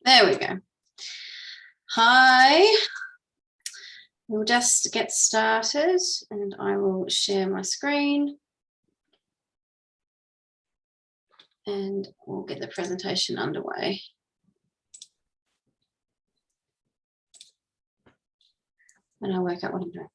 There we go. Hi. We'll just get started and I will share my screen and we'll get the presentation underway. And I'll work out what I'm doing.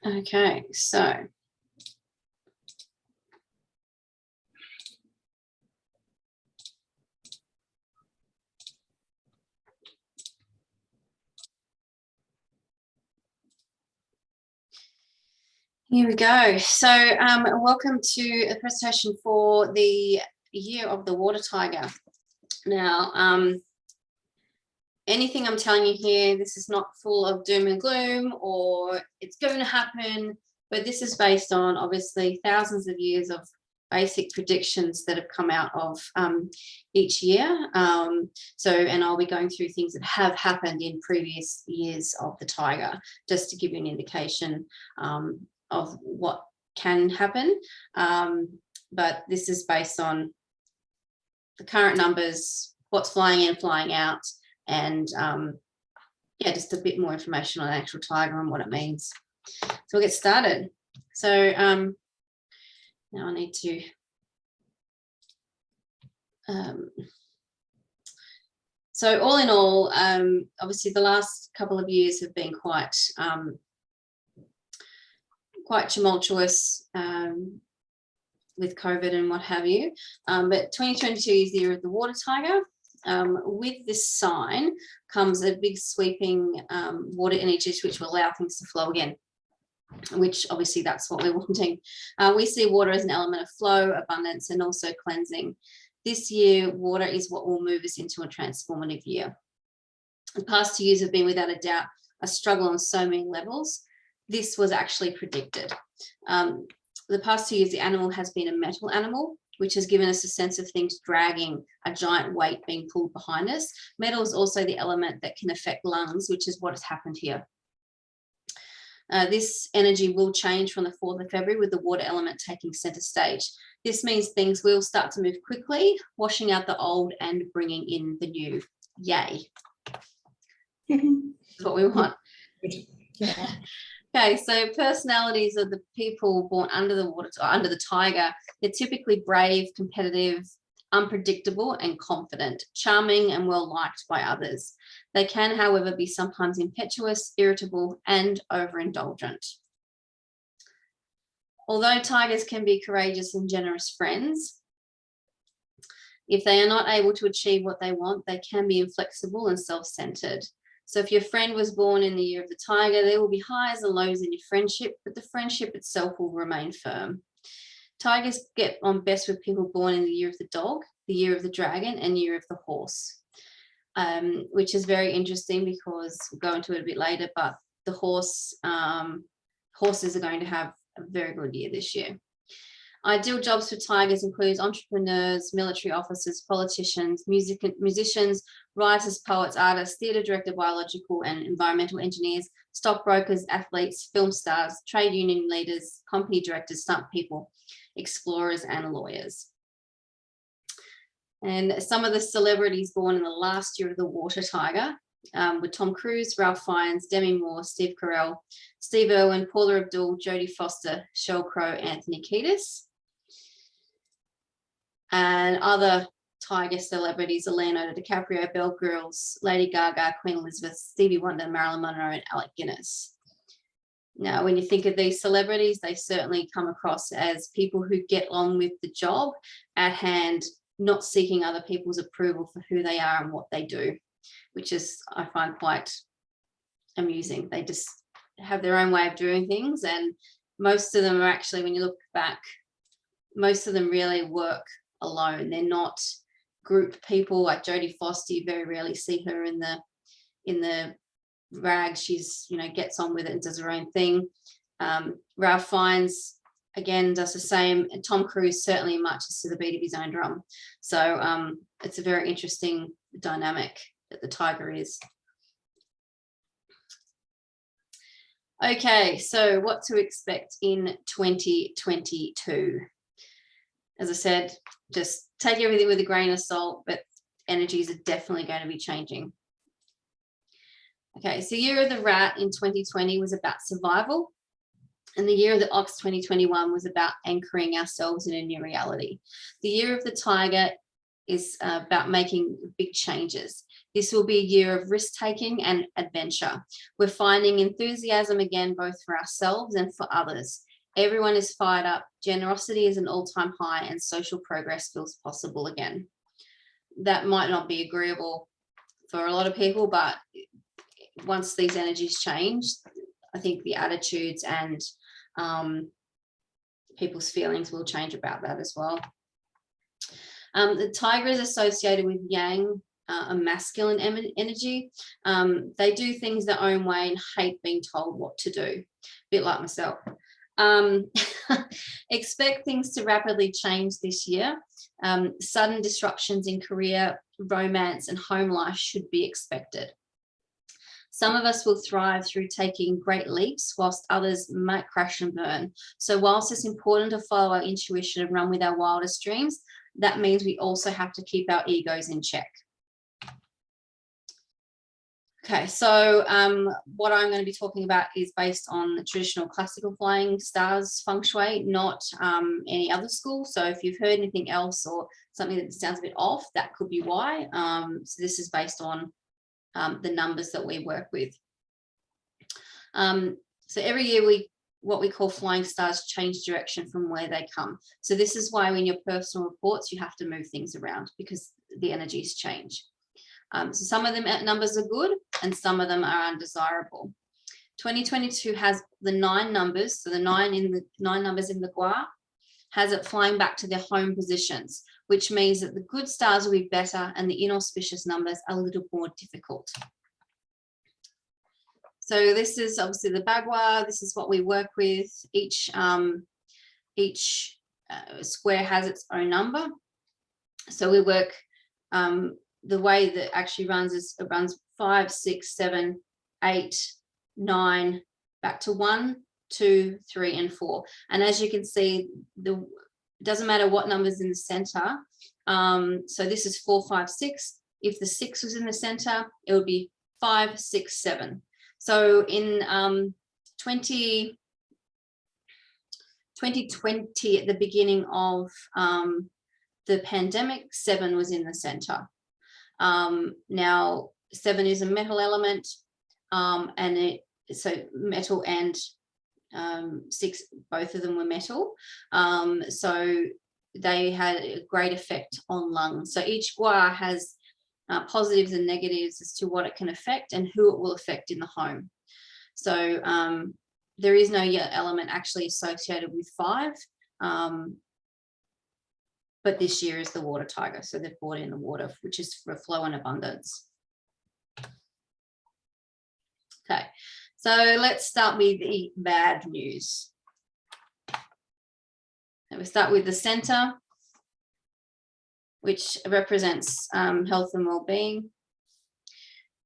Okay, so here we go. So welcome to a presentation for the Year of the Water Tiger. Now, anything I'm telling you here, this is not full of doom and gloom or it's going to happen, but this is based on obviously thousands of years of basic predictions that have come out of each year. And I'll be going through things that have happened in previous years of the tiger, just to give you an indication of what can happen. But this is based on the current numbers, what's flying in, flying out, and yeah, just a bit more information on the actual tiger and what it means. So we'll get started. So now I need to so all in all, obviously the last couple of years have been quite tumultuous with COVID and what have you, but 2022 is the Year of the Water Tiger. With this sign comes a big sweeping water energy which will allow things to flow again, which obviously that's what we're wanting. We see water as an element of flow, abundance, and also cleansing. This year, water is what will move us into a transformative year. The past 2 years have been without a doubt a struggle on so many levels. This was actually predicted. The past 2 years, the animal has been a metal animal, which has given us a sense of things dragging, a giant weight being pulled behind us. Metal is also the element that can affect lungs, which is what has happened here. This energy will change from the 4th of February with the water element taking centre stage. This means things will start to move quickly, washing out the old and bringing in the new. Yay. That's what we want. Yeah. Okay, so personalities of the people born under the water, or under the tiger, they're typically brave, competitive, unpredictable and confident, charming and well liked by others. They can, however, be sometimes impetuous, irritable and overindulgent. Although tigers can be courageous and generous friends, if they are not able to achieve what they want, they can be inflexible and self-centered. So if your friend was born in the Year of the Tiger, there will be highs and lows in your friendship, but the friendship itself will remain firm. Tigers get on best with people born in the Year of the Dog, the Year of the Dragon, and Year of the Horse, which is very interesting because we'll go into it a bit later, but the horses are going to have a very good year this year. Ideal jobs for tigers includes entrepreneurs, military officers, politicians, musicians, writers, poets, artists, theatre director, biological and environmental engineers, stockbrokers, athletes, film stars, trade union leaders, company directors, stunt people, explorers and lawyers. And some of the celebrities born in the last year of the water tiger were Tom Cruise, Ralph Fiennes, Demi Moore, Steve Carell, Steve Irwin, Paula Abdul, Jodie Foster, Sheryl Crow, Anthony Kiedis. And other tiger celebrities are Leonardo DiCaprio, Bear Grylls, Lady Gaga, Queen Elizabeth, Stevie Wonder, Marilyn Monroe, and Alec Guinness. Now, when you think of these celebrities, they certainly come across as people who get on with the job at hand, not seeking other people's approval for who they are and what they do, which is, I find, quite amusing. They just have their own way of doing things, and most of them are actually, when you look back, most of them really work alone. They're not group people. Like Jodie Foster, you very rarely see her in the rag. She's, you know, gets on with it and does her own thing. Ralph Fiennes, again, does the same. And Tom Cruise certainly marches to the beat of his own drum. So it's a very interesting dynamic that the tiger is. Okay, so what to expect in 2022? As I said, just take everything with a grain of salt, but energies are definitely going to be changing. Okay, so Year of the Rat in 2020 was about survival, and the Year of the Ox 2021 was about anchoring ourselves in a new reality. The Year of the Tiger is about making big changes. This will be a year of risk-taking and adventure. We're finding enthusiasm again, both for ourselves and for others. Everyone is fired up. Generosity is an all-time high, and social progress feels possible again. That might not be agreeable for a lot of people, but once these energies change, I think the attitudes and people's feelings will change about that as well. The tiger is associated with yang, a masculine energy. They do things their own way and hate being told what to do, a bit like myself. Expect things to rapidly change this year. Sudden disruptions in career, romance, and home life should be expected. Some of us will thrive through taking great leaps, whilst others might crash and burn. So whilst it's important to follow our intuition and run with our wildest dreams, that means we also have to keep our egos in check. Okay, so what I'm going to be talking about is based on the traditional classical flying stars feng shui, not any other school. So if you've heard anything else or something that sounds a bit off, that could be why. So this is based on the numbers that we work with. So every year what we call flying stars change direction from where they come. So this is why in your personal reports, you have to move things around because the energies change. So some of the numbers are good and some of them are undesirable. 2022 has the 9 numbers. So the 9 numbers in the Gua has it flying back to their home positions, which means that the good stars will be better and the inauspicious numbers are a little more difficult. So this is obviously the Bagua. This is what we work with. Each square has its own number. So we work, the way that actually runs is it runs 5, 6, 7, 8, 9, back to 1, 2, 3, and 4. And as you can see, it doesn't matter what number's in the center. So this is 4, 5, 6. If the 6 was in the center, it would be 5, 6, 7. So in 2020, at the beginning of the pandemic, 7 was in the center. Now 7 is a metal element, and so metal and 6, both of them were metal. So they had a great effect on lungs. So each Gua has positives and negatives as to what it can affect and who it will affect in the home. So there is no element actually associated with 5, but this year is the water tiger. So they've brought in the water, which is for flow and abundance. Okay, so let's start with the bad news. And we start with the center, which represents health and well-being.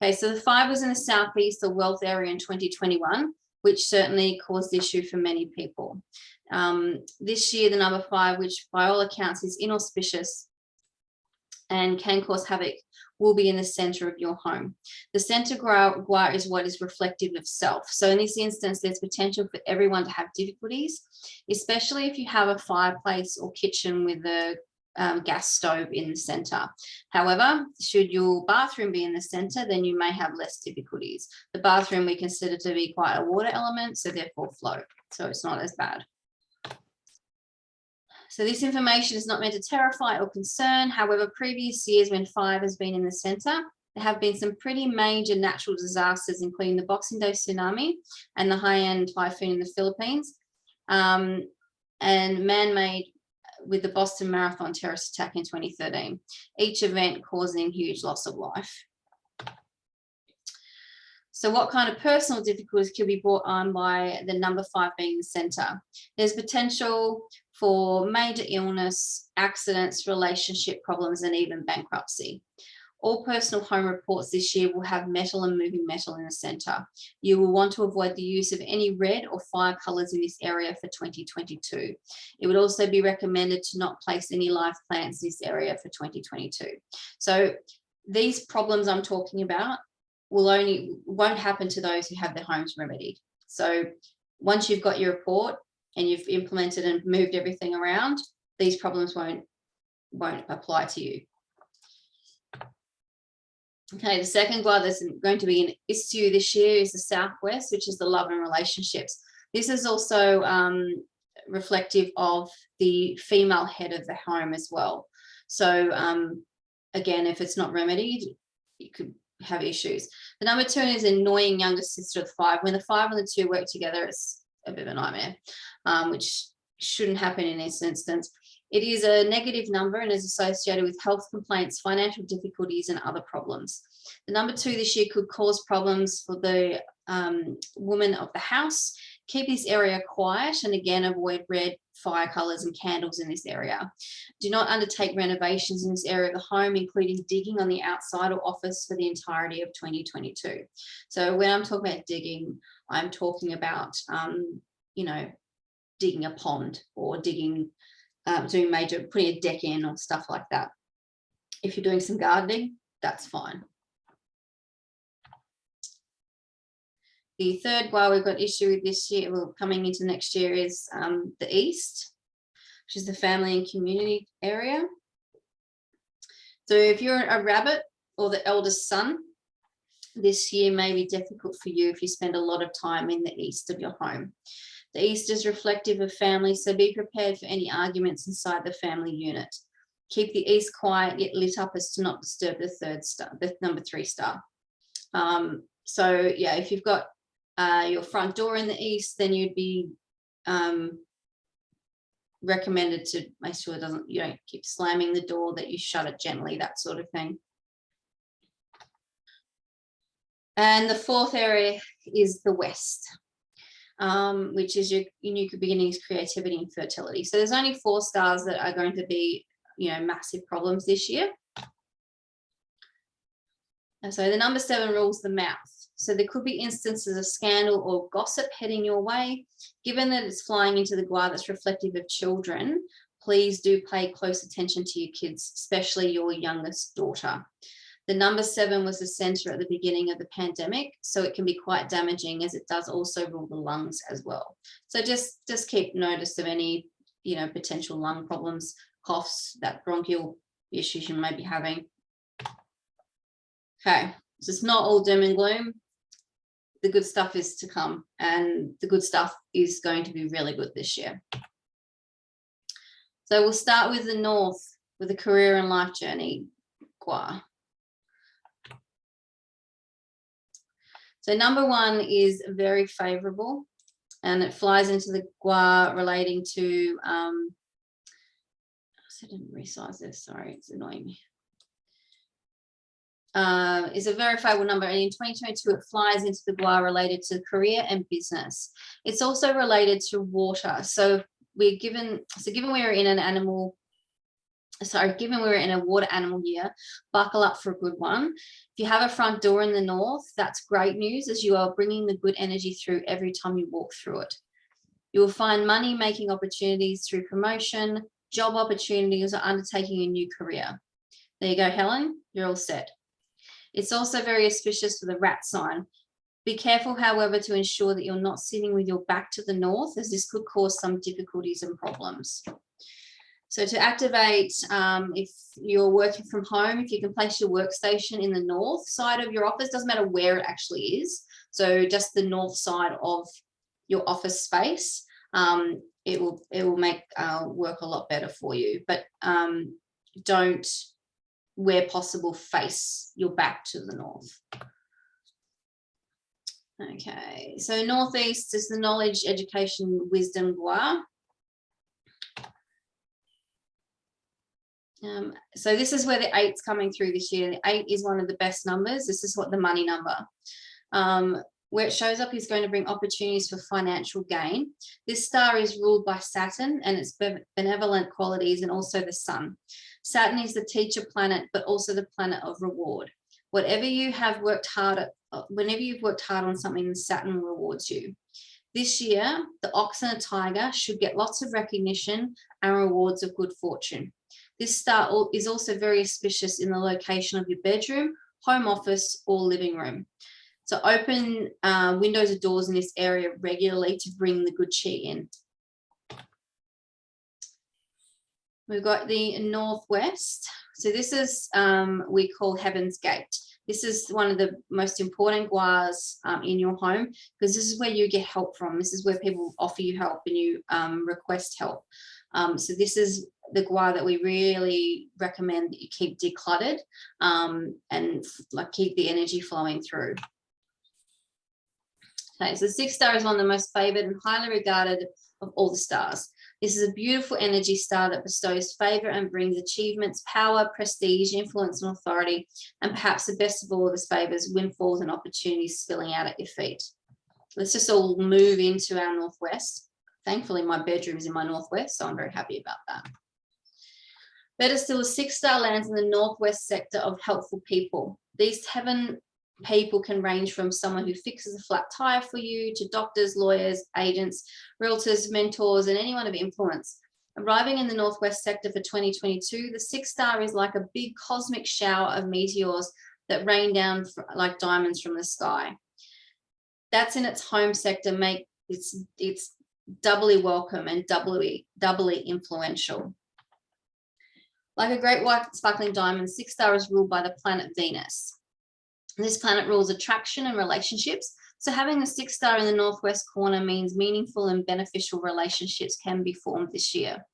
Okay, so the 5 was in the southeast, the wealth area in 2021, which certainly caused the issue for many people. This year, the number 5, which by all accounts is inauspicious and can cause havoc, will be in the center of your home. The center Gua is what is reflective of self. So in this instance, there's potential for everyone to have difficulties, especially if you have a fireplace or kitchen with a gas stove in the center. However, should your bathroom be in the center, then you may have less difficulties. The bathroom we consider to be quite a water element, so therefore flow. So it's not as bad. So this information is not meant to terrify or concern. However, previous years when 5 has been in the center, there have been some pretty major natural disasters, including the Boxing Day tsunami and the Haiyan typhoon in the Philippines, and man-made with the Boston Marathon terrorist attack in 2013, each event causing huge loss of life. So what kind of personal difficulties could be brought on by the number 5 being the center? There's potential for major illness, accidents, relationship problems, and even bankruptcy. All personal home reports this year will have metal and moving metal in the center. You will want to avoid the use of any red or fire colors in this area for 2022. It would also be recommended to not place any live plants in this area for 2022. So these problems I'm talking about won't happen to those who have their homes remedied. So once you've got your report and you've implemented and moved everything around, these problems won't apply to you. Okay, the second gua that's going to be an issue this year is the Southwest, which is the love and relationships. This is also reflective of the female head of the home as well. So again, if it's not remedied, you could have issues. The number 2 is annoying younger sister of the 5. When the 5 and the 2 work together, it's a bit of a nightmare, which shouldn't happen in this instance. It is a negative number and is associated with health complaints, financial difficulties, and other problems. The number 2 this year could cause problems for the woman of the house. Keep this area quiet and again, avoid red, fire colors and candles in this area. Do not undertake renovations in this area of the home, including digging on the outside or office for the entirety of 2022. So when I'm talking about digging, I'm talking about, digging a pond or digging, putting a deck in or stuff like that. If you're doing some gardening, that's fine. The third gua we've got issue with this year, well, coming into next year, is the East, which is the family and community area. So if you're a rabbit or the eldest son, this year may be difficult for you if you spend a lot of time in the East of your home. The East is reflective of family, so be prepared for any arguments inside the family unit. Keep the East quiet yet lit up as to not disturb the number 3 star. So yeah, if you've got your front door in the East, then you'd be recommended to make sure you don't keep slamming the door, that you shut it gently, that sort of thing. And the 4th area is the West, which is your new beginnings, creativity, and fertility. So there's only 4 stars that are going to be, massive problems this year. And so the number 7 rules the mouth. So there could be instances of scandal or gossip heading your way. Given that it's flying into the gua that's reflective of children, please do pay close attention to your kids, especially your youngest daughter. The number 7 was the center at the beginning of the pandemic, so it can be quite damaging, as it does also rule the lungs as well. So just keep notice of any, potential lung problems, coughs, that bronchial issues you may be having. Okay, so it's not all doom and gloom. The good stuff is to come, and the good stuff is going to be really good this year. So we'll start with the North, with the career and life journey gua. So number 1 is very favorable, and it flies into the gua relating to, I didn't resize this, sorry, it's annoying me. Is a very favorable number, and in 2022 it flies into the gua related to career and business. It's also related to water. So given we're in a water animal year, buckle up for a good one. If you have a front door in the North, that's great news, as you are bringing the good energy through every time you walk through it. You will find money making opportunities through promotion, job opportunities, or undertaking a new career. There you go, Helen, you're all set. It's also very auspicious for the rat sign. Be careful, however, to ensure that you're not sitting with your back to the North, as this could cause some difficulties and problems. So to activate, if you're working from home, if you can place your workstation in the north side of your office, doesn't matter where it actually is, so just the north side of your office space, it will make work a lot better for you. But don't, where possible, face your back to the north. Okay, so Northeast is the knowledge, education, wisdom gua. So this is where the 8's coming through this year. The 8 is one of the best numbers. This is what the money number. Where it shows up is going to bring opportunities for financial gain. This star is ruled by Saturn and its benevolent qualities, and also the sun. Saturn is the teacher planet, but also the planet of reward. Whatever you have worked hard at, whenever you've worked hard on something, Saturn rewards you. This year, the ox and a tiger should get lots of recognition and rewards of good fortune. This star is also very auspicious in the location of your bedroom, home office, or living room. So open windows and doors in this area regularly to bring the good chi in. We've got the northwest. So this is, we call Heaven's Gate. This is one of the most important guas in your home, because this is where you get help from. This is where people offer you help and you request help. So this is the gua that we really recommend that you keep decluttered and like keep the energy flowing through. Okay, so the sixth star is one of the most favored and highly regarded of all the stars. This is a beautiful energy star that bestows favor and brings achievements, power, prestige, influence, and authority. And perhaps the best of all of his favors, windfalls and opportunities spilling out at your feet. Let's just all move into our northwest. Thankfully, my bedroom is in my northwest, so I'm very happy about that. Better still, a sixth star lands in the northwest sector of helpful people. These heaven people can range from someone who fixes a flat tire for you to doctors, lawyers, agents, realtors, mentors, and anyone of influence. Arriving in the northwest sector for 2022, the sixth star is like a big cosmic shower of meteors that rain down like diamonds from the sky. That's in its home sector, it's doubly welcome and doubly influential. Like a great white sparkling diamond, sixth star is ruled by the planet Venus. This planet rules attraction and relationships. So having the sixth star in the northwest corner means meaningful and beneficial relationships can be formed this year.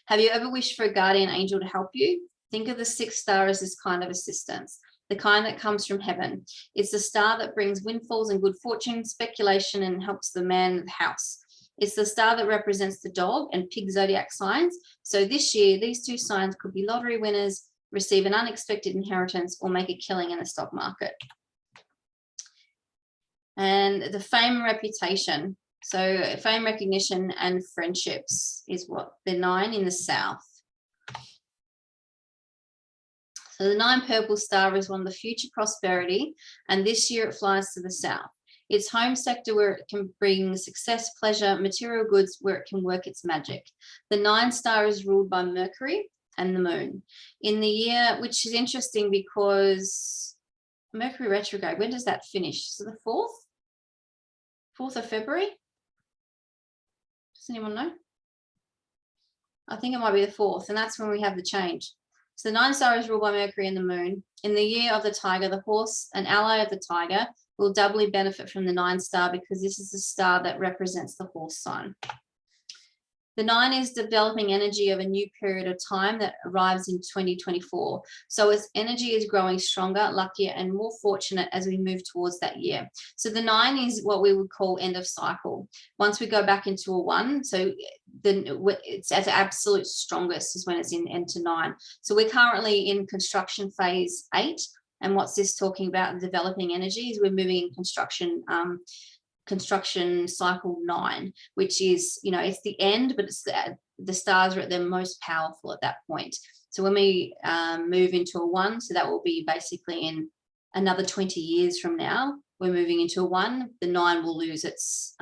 Have you ever wished for a guardian angel to help you? Think of the sixth star as this kind of assistance, the kind that comes from heaven. It's the star that brings windfalls and good fortune, speculation, and helps the man of the house. It's the star that represents the dog and pig zodiac signs. So this year, these two signs could be lottery winners, receive an unexpected inheritance, or make a killing in the stock market. And the fame and reputation. So fame, recognition, and friendships is what the 9 in the south. So the 9 purple star is one of the future prosperity, and this year it flies to the south. It's home sector where it can bring success, pleasure, material goods where it can work its magic. The 9 star is ruled by Mercury and the moon. In the year, which is interesting because Mercury retrograde, when does that finish? So the 4th? 4th of February? Does anyone know? I think it might be the 4th, and that's when we have the change. So the 9 star is ruled by Mercury and the moon. In the year of the tiger, the horse, an ally of the tiger, will doubly benefit from the 9 star because this is the star that represents the horse sign. The 9 is developing energy of a new period of time that arrives in 2024. So its energy is growing stronger, luckier, and more fortunate as we move towards that year. So the 9 is what we would call end of cycle. Once we go back into a 1, so then it's at the absolute strongest is when it's in into 9. So we're currently in construction phase 8. And what's this talking about? Developing energy is we're moving in construction cycle 9, which is, you know, it's the end, but it's the stars are at their most powerful at that point. So when we move into a 1, so that will be basically in another 20 years from now, we're moving into a 1, the 9 will lose its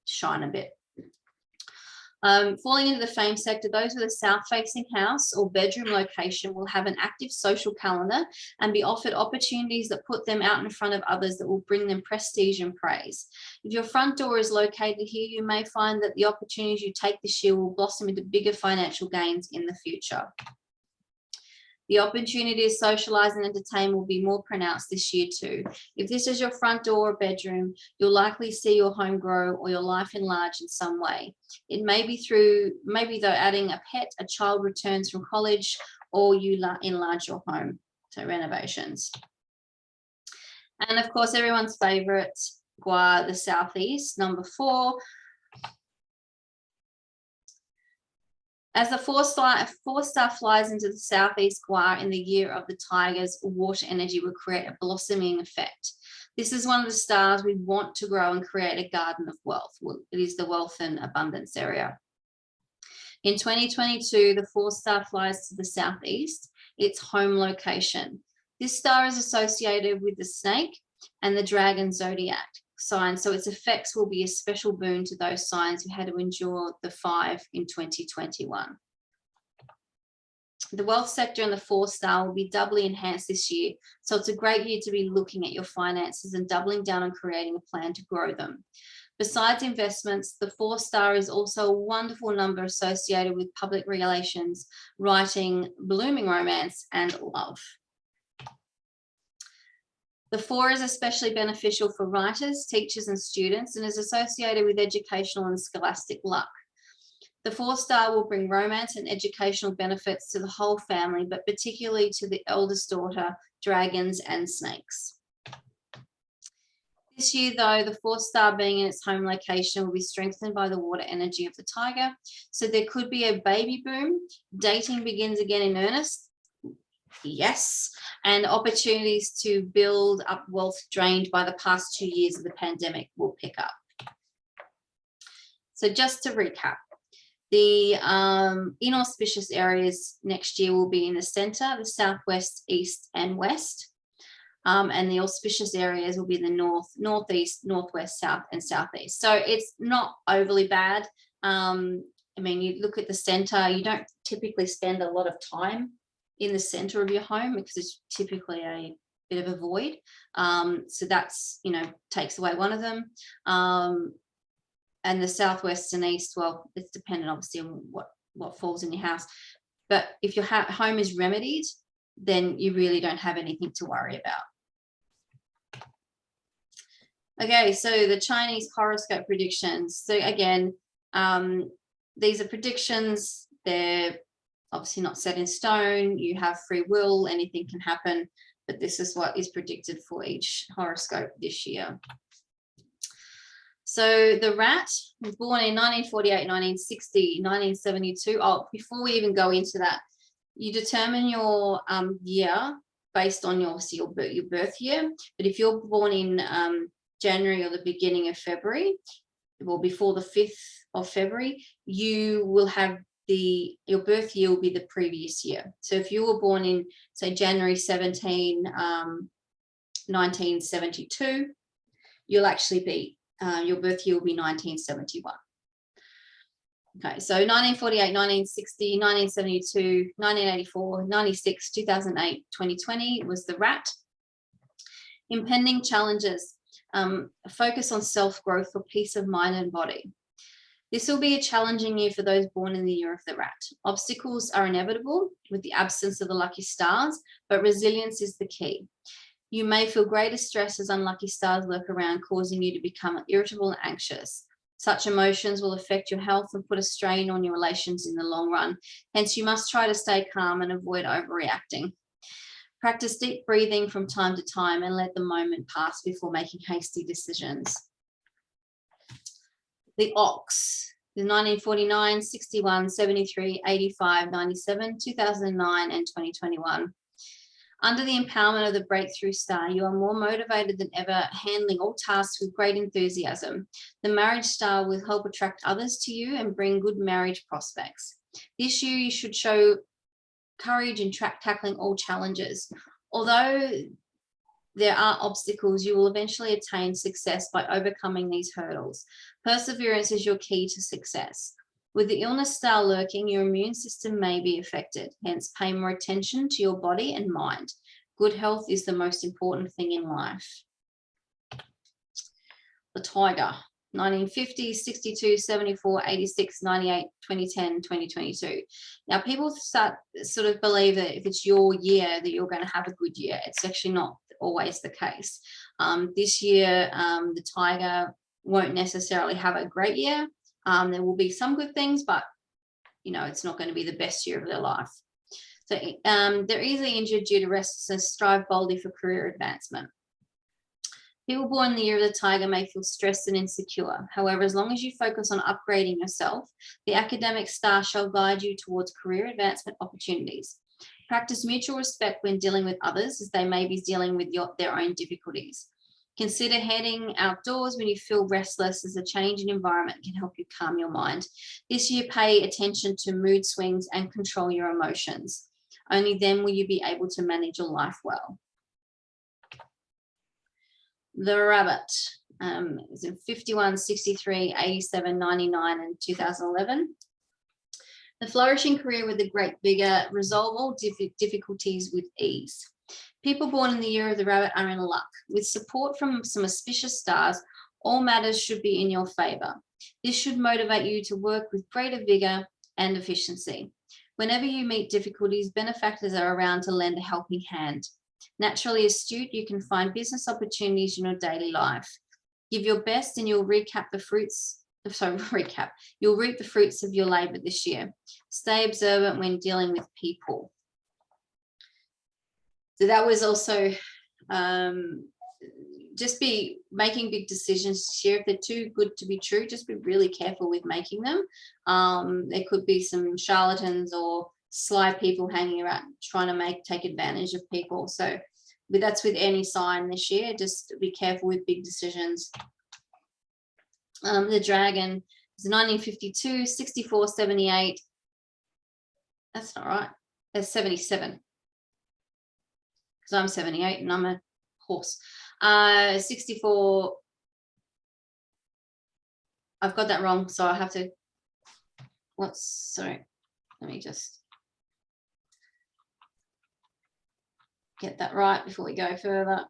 shine a bit. Falling into the fame sector, those with a south-facing house or bedroom location will have an active social calendar and be offered opportunities that put them out in front of others that will bring them prestige and praise. If your front door is located here, you may find that the opportunities you take this year will blossom into bigger financial gains in the future. The opportunity to socialize and entertain will be more pronounced this year too. If this is your front door or bedroom, you'll likely see your home grow or your life enlarge in some way. It may be though adding a pet, a child returns from college, or you enlarge your home, so renovations. And of course, everyone's favorite gua, the southeast, number 4. As the four-star flies into the southeast Gua in the year of the tigers, water energy will create a blossoming effect. This is one of the stars we want to grow and create a garden of wealth. It is the wealth and abundance area. In 2022, the four-star flies to the southeast, its home location. This star is associated with the snake and the dragon zodiac sign, so its effects will be a special boon to those signs who had to endure the 5 in 2021. The wealth sector and the four-star will be doubly enhanced this year, so it's a great year to be looking at your finances and doubling down on creating a plan to grow them. Besides investments, the four-star is also a wonderful number associated with public relations, writing, blooming romance, and love. The 4 is especially beneficial for writers, teachers, and students, and is associated with educational and scholastic luck. The 4-star will bring romance and educational benefits to the whole family, but particularly to the eldest daughter, dragons, and snakes. This year, though, the 4-star being in its home location will be strengthened by the water energy of the tiger. So there could be a baby boom. Dating begins again in earnest. Yes, and opportunities to build up wealth drained by the past 2 years of the pandemic will pick up. So just to recap, the inauspicious areas next year will be in the centre, the southwest, east, and west. And the auspicious areas will be in the north, northeast, northwest, south, and southeast. So it's not overly bad. I mean, you look at the centre, you don't typically spend a lot of time in the centre of your home because it's typically a bit of a void. So that's, takes away one of them. And the southwest and east, well, it's dependent obviously on what falls in your house. But if your home is remedied, then you really don't have anything to worry about. Okay, so the Chinese horoscope predictions. So again, these are predictions. They're obviously not set in stone. You have free will, anything can happen, but this is what is predicted for each horoscope this year. So the rat was born in 1948, 1960, 1972. Oh, before we even go into that, you determine your year based on your birth year. But if you're born in January or the beginning of February, well, before the 5th of February, you will have your birth year will be the previous year. So if you were born in, say, January 17, 1972, you'll actually be, your birth year will be 1971. Okay, so 1948, 1960, 1972, 1984, 96, 2008, 2020 was the rat. Impending challenges, focus on self-growth for peace of mind and body. This will be a challenging year for those born in the year of the rat. Obstacles are inevitable with the absence of the lucky stars, but resilience is the key. You may feel greater stress as unlucky stars lurk around, causing you to become irritable and anxious. Such emotions will affect your health and put a strain on your relations in the long run. Hence, you must try to stay calm and avoid overreacting. Practice deep breathing from time to time and let the moment pass before making hasty decisions. The ox, the 1949, 61, 73, 85, 97, 2009, and 2021. Under the empowerment of the breakthrough star, you are more motivated than ever, handling all tasks with great enthusiasm. The marriage star will help attract others to you and bring good marriage prospects. This year, you should show courage in tackling all challenges. Although there are obstacles, you will eventually attain success by overcoming these hurdles. Perseverance is your key to success. With the illness star lurking, your immune system may be affected. Hence, pay more attention to your body and mind. Good health is the most important thing in life. The tiger, 1950, 62, 74, 86, 98, 2010, 2022. Now, people sort of believe that if it's your year that you're going to have a good year. It's actually not always the case. This year, the tiger won't necessarily have a great year. There will be some good things, but it's not going to be the best year of their life. So they're easily injured due to restlessness. Strive boldly for career advancement. People born in the year of the tiger may feel stressed and insecure. However, as long as you focus on upgrading yourself, the academic star shall guide you towards career advancement opportunities. Practice mutual respect when dealing with others, as they may be dealing with their own difficulties. Consider heading outdoors when you feel restless, as a change in environment can help you calm your mind. This year, pay attention to mood swings and control your emotions. Only then will you be able to manage your life well. The rabbit is in 51, 63, 87, 99, and 2011. The flourishing career with a great vigor, resolve all difficulties with ease. People born in the year of the rabbit are in luck. With support from some auspicious stars, all matters should be in your favor. This should motivate you to work with greater vigor and efficiency. Whenever you meet difficulties, benefactors are around to lend a helping hand. Naturally astute, you can find business opportunities in your daily life. Give your best and you'll reap the fruits of your labor this year. Stay observant when dealing with people. So that was also just be making big decisions this year. If they're too good to be true, just be really careful with making them. There could be some charlatans or sly people hanging around trying to take advantage of people. So that's with any sign this year. Just be careful with big decisions. The dragon is 1952, 64, 78. That's not right. That's 77. Because I'm 78 and I'm a horse. 64. I've got that wrong, so I have to. Sorry. Let me just get that right before we go further.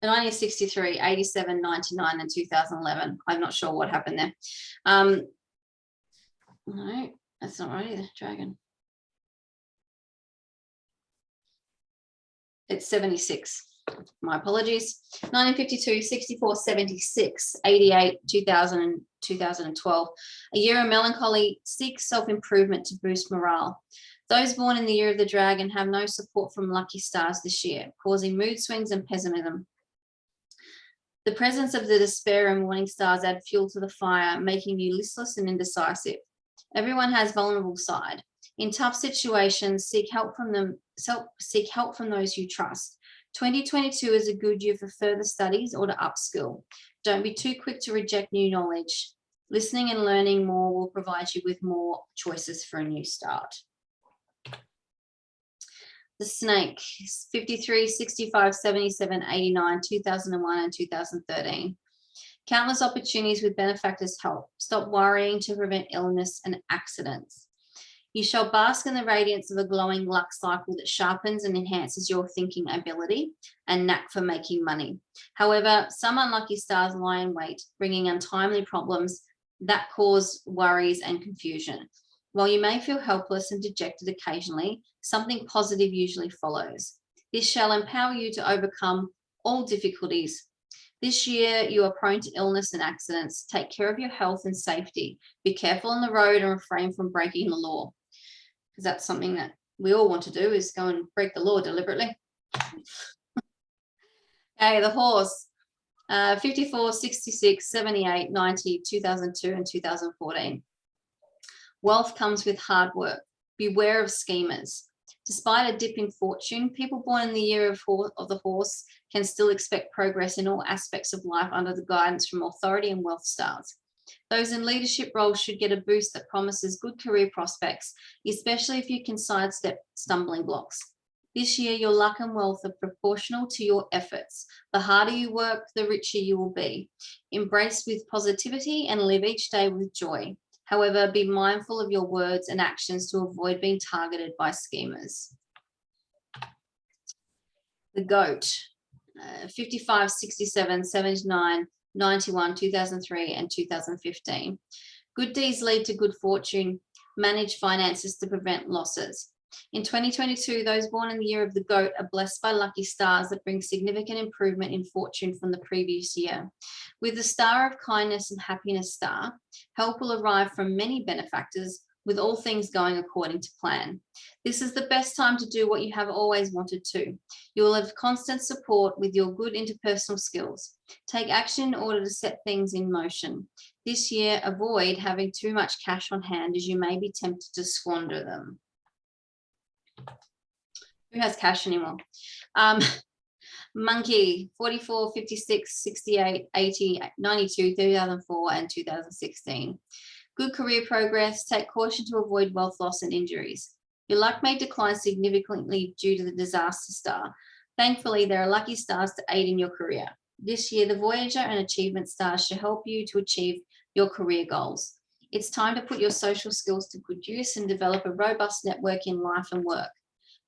1963, 87, 99, and 2011. I'm not sure what happened there. No, that's not right either. Dragon. It's 76. My apologies. 1952, 64, 76, 88, 2000, and 2012. A year of melancholy. Seek self-improvement to boost morale. Those born in the year of the dragon have no support from lucky stars this year, causing mood swings and pessimism. The presence of the despair and warning stars add fuel to the fire, making you listless and indecisive. Everyone has vulnerable side. In tough situations, seek help from those you trust. 2022 is a good year for further studies or to upskill. Don't be too quick to reject new knowledge. Listening and learning more will provide you with more choices for a new start. The snake, 53, 65, 77, 89, 2001, and 2013. Countless opportunities with benefactors help. Stop worrying to prevent illness and accidents. You shall bask in the radiance of a glowing luck cycle that sharpens and enhances your thinking ability and knack for making money. However, some unlucky stars lie in wait, bringing untimely problems that cause worries and confusion. While you may feel helpless and dejected occasionally, something positive usually follows. This shall empower you to overcome all difficulties. This year, you are prone to illness and accidents. Take care of your health and safety. Be careful on the road and refrain from breaking the law. Because that's something that we all want to do, is go and break the law deliberately. Okay, the horse. 54, 66, 78, 90, 2002, and 2014. Wealth comes with hard work. Beware of schemers. Despite a dip in fortune, people born in the year of the horse can still expect progress in all aspects of life under the guidance from authority and wealth stars. Those in leadership roles should get a boost that promises good career prospects, especially if you can sidestep stumbling blocks. This year, your luck and wealth are proportional to your efforts. The harder you work, the richer you will be. Embrace with positivity and live each day with joy. However, be mindful of your words and actions to avoid being targeted by schemers. The goat, 55, 67, 79, 91, 2003, and 2015. Good deeds lead to good fortune. Manage finances to prevent losses. In 2022, those born in the year of the goat are blessed by lucky stars that bring significant improvement in fortune from the previous year. With the star of kindness and happiness star, help will arrive from many benefactors, with all things going according to plan. This is the best time to do what you have always wanted to. You will have constant support with your good interpersonal skills. Take action in order to set things in motion. This year, avoid having too much cash on hand as you may be tempted to squander them. Who has cash anymore? Monkey, 44, 56, 68, 80, 92, 2004, and 2016. Good career progress. Take caution to avoid wealth loss and injuries. Your luck may decline significantly due to the disaster star. Thankfully, there are lucky stars to aid in your career. This year, the Voyager and Achievement stars should help you to achieve your career goals. It's time to put your social skills to good use and develop a robust network in life and work.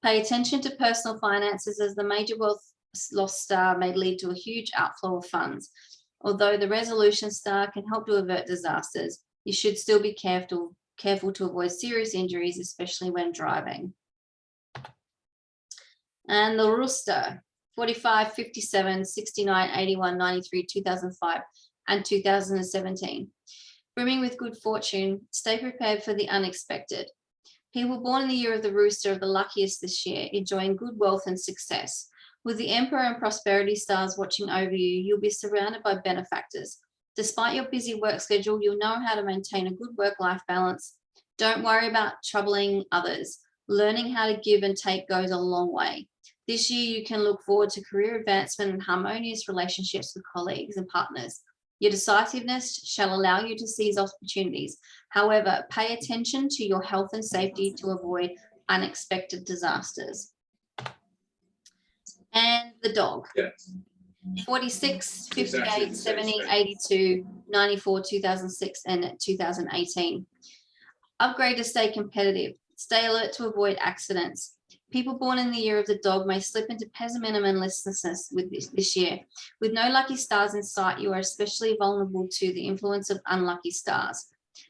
Pay attention to personal finances, as the major wealth loss star may lead to a huge outflow of funds. Although the Resolution star can help to avert disasters, you should still be careful to avoid serious injuries, especially when driving. And the Rooster, 45, 57, 69, 81, 93, 2005, and 2017. Brimming with good fortune, stay prepared for the unexpected. People born in the year of the Rooster are the luckiest this year, enjoying good wealth and success. With the Emperor and Prosperity stars watching over you, you'll be surrounded by benefactors. Despite your busy work schedule, you'll know how to maintain a good work-life balance. Don't worry about troubling others. Learning how to give and take goes a long way. This year, you can look forward to career advancement and harmonious relationships with colleagues and partners. Your decisiveness shall allow you to seize opportunities. However, pay attention to your health and safety to avoid unexpected disasters. And the dog. Yes. 46, 58, 70, 82, 94, 2006, and 2018. Upgrade to stay competitive. Stay alert to avoid accidents. People born in the year of the dog may slip into pessimism and listlessness with this year. With no lucky stars in sight, you are especially vulnerable to the influence of unlucky stars.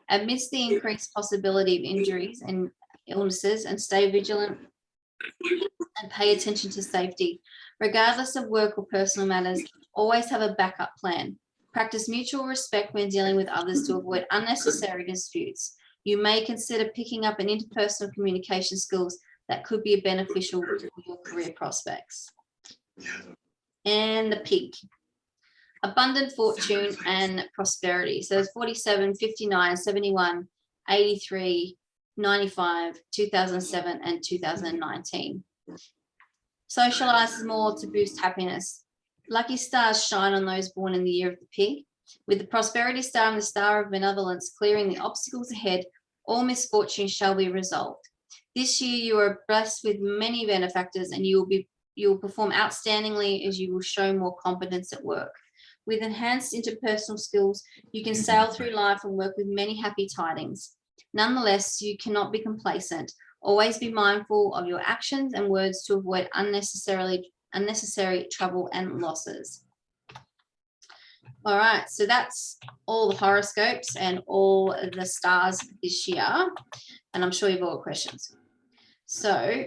Amidst the increased possibility of injuries and illnesses, and stay vigilant and pay attention to safety. Regardless of work or personal matters, always have a backup plan. Practice mutual respect when dealing with others to avoid unnecessary disputes. You may consider picking up an interpersonal communication skills that could be beneficial for your career prospects. And the pig. Abundant fortune and prosperity. So there's 47, 59, 71, 83, 95, 2007, and 2019. Socialize more to boost happiness. Lucky stars shine on those born in the year of the pig. With the prosperity star and the star of benevolence clearing the obstacles ahead, all misfortune shall be resolved. This year you are blessed with many benefactors, and you will perform outstandingly as you will show more competence at work. With enhanced interpersonal skills, you can sail through life and work with many happy tidings. Nonetheless, you cannot be complacent. Always be mindful of your actions and words to avoid unnecessary trouble and losses. All right, so that's all the horoscopes and all the stars this year. And I'm sure you've all got questions. So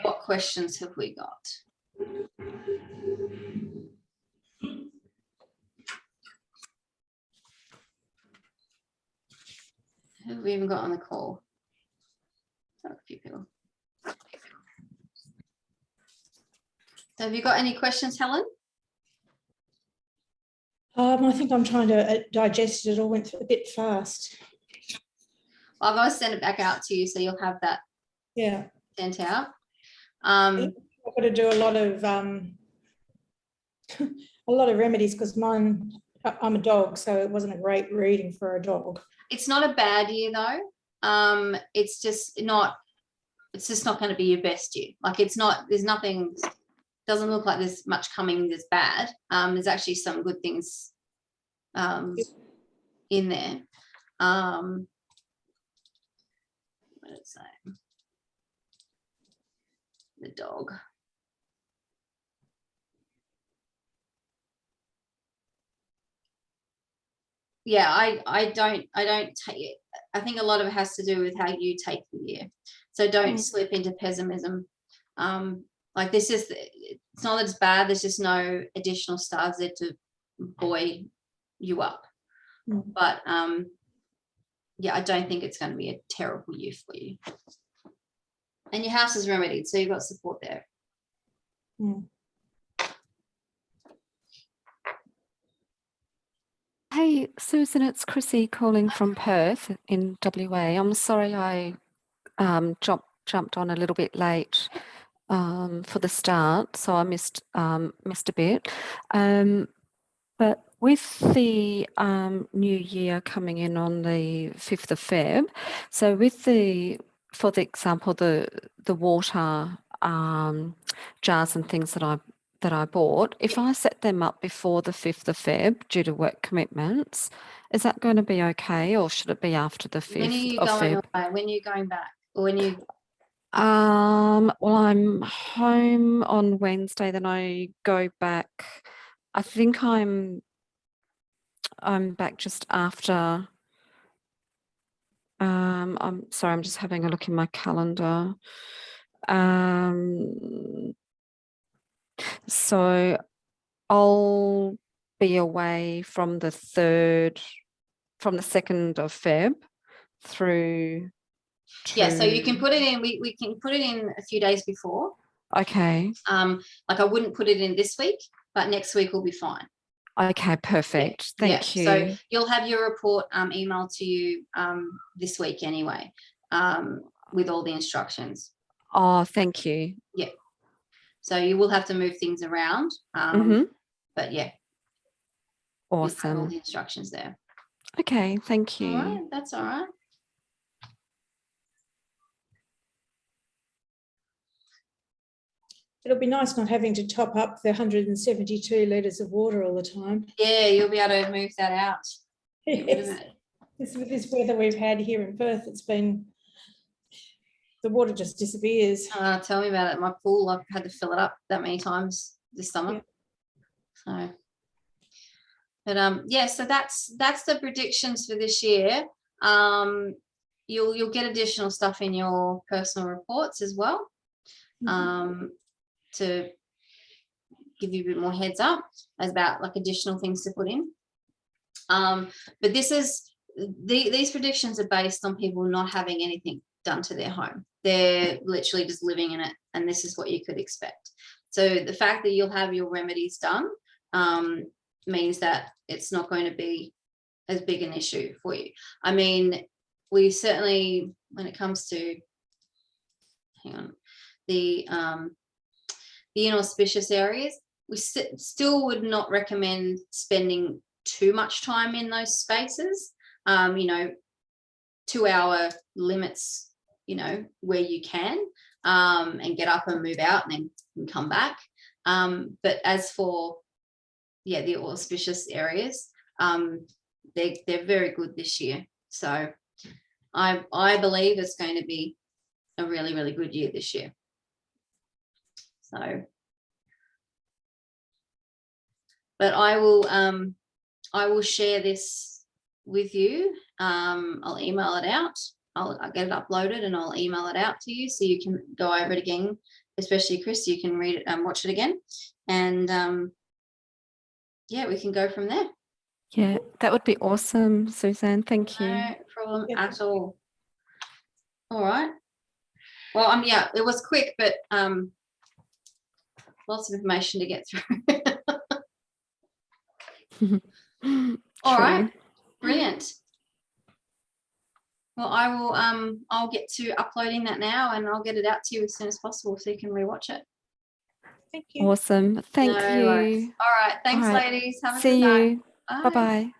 what questions have we got? Who have we even got on the call? A few people. So have you got any questions, Helen? I think I'm trying to digest it. It all went a bit fast. Well, I'm going to send it back out to you so you'll have that sent out. I've got to do a lot of remedies because I'm a dog, so it wasn't a great reading for a dog. It's not a bad year though. It's just not going to be your best year. Like there's nothing, doesn't look like there's much coming that's bad. There's actually some good things in there. What did it say? The dog. Yeah, I don't take it. I think a lot of it has to do with how you take the year. So don't slip into pessimism. Like this is, it's not that it's bad, there's just no additional stars there to buoy you up. Mm. But yeah, I don't think it's going to be a terrible year for you. And your house is remedied, so you've got support there. Mm. Hey, Susan, it's Chrissy calling from Perth in WA. I'm sorry I jumped on a little bit late for the start, so I missed a bit. But with the new year coming in on the 5th of Feb, so with for the example, the water jars and things that I bought, if I set them up before the 5th of Feb due to work commitments, is that going to be okay, or should it be after the 5th When are you of going Feb? away? When are you going back? Or when you Well, I'm home on Wednesday, then I go back. I think I'm back just after. I'm sorry, I'm just having a look in my calendar. So I'll be away from the 2nd of Feb through yeah, so you can to, put it in, we can put it in a few days before. okay, Like I wouldn't put it in this week, but next week will be fine. okay, perfect. Thank you. So you'll have your report emailed to you this week anyway, with all the instructions. Oh, thank you. Yeah. So you will have to move things around. But yeah. You'll have all Awesome. the instructions there. Okay, thank you. All right, that's all right. It'll be nice not having to top up the 172 litres of water all the time. Yeah, you'll be able to move that out. Yes. With this weather we've had here in Perth, it's been, the water just disappears. Tell me about it. My pool, I've had to fill it up that many times this summer. Yeah. So, but yeah, so that's the predictions for this year. You'll get additional stuff in your personal reports as well, to give you a bit more heads up about like additional things to put in. But this is these predictions are based on people not having anything done to their home. They're literally just living in it, and this is what you could expect. So the fact that you'll have your remedies done means that it's not going to be as big an issue for you. I mean, we certainly, when it comes to, hang on, the inauspicious areas, we still would not recommend spending too much time in those spaces. 2-hour limits, where you can, and get up and move out and then come back. But as for, the auspicious areas, they're very good this year. So I believe it's going to be a really, really good year this year. So, but I will share this with you. I'll email it out. I'll get it uploaded and I'll email it out to you so you can go over it again, especially Chris, you can read it and watch it again. And we can go from there. Yeah, that would be awesome, Suzanne. Thank you. No problem at all. All right. Well, it was quick, but lots of information to get through. All right, brilliant. Well, I will I'll get to uploading that now, and I'll get it out to you as soon as possible so you can rewatch it. Thank you. Awesome. Thank No you. worries. All right, thanks, All right. ladies. Have a See good night. you. Bye-bye.